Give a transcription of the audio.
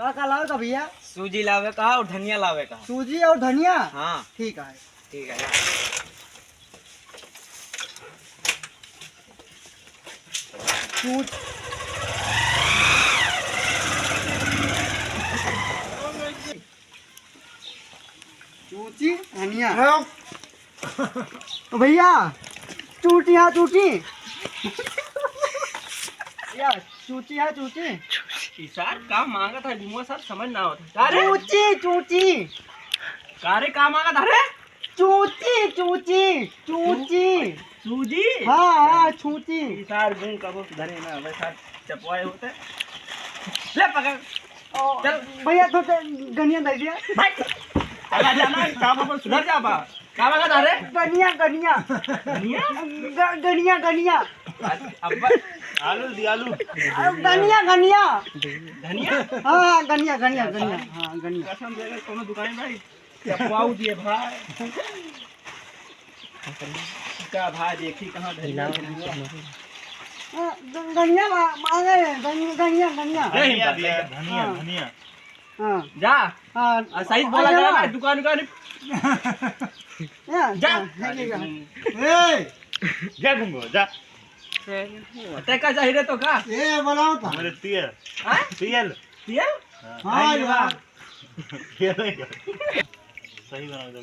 का लावे का भैया? सूजी लावे का और धनिया लावे का। सूजी और धनिया? हाँ ठीक है। ठीक है। चूची धनिया भैया, चूटी हाँ चूटी या चूची हाँ चूची। सर का मांगा था घूमो सर समझ ना होता। चूची चूची कारे का मांगा था रे? चूची चूची चूची सूजी। हाँ हाँ चूची। सर घूम कबो धरे ना वैसा चपवाए होते। ले पकड़ चल भैया तो गनिया दे दिया भाई। अगर जाना काम पर सुधर जा बा। का मांगा था रे? गनिया गनिया धनिया गनिया गनिया अब आलू दी आलू गनिया गनिया धनिया। हाँ गनिया गनिया गनिया हाँ गनिया। कसम देगा कोनो दुकान भाई चपवाऊ दिए भाई। का भाई देखी कहां धनिया गनिया मांगे गनिया गनिया धनिया धनिया धनिया। हाँ जा हाँ सही बोला जा ना दुकान का जा ए जा घूमो जा। ते का चाहिए तो का ए बनाओ था मेरे तेल हां तेल तेल। हाँ यार सही बना दो।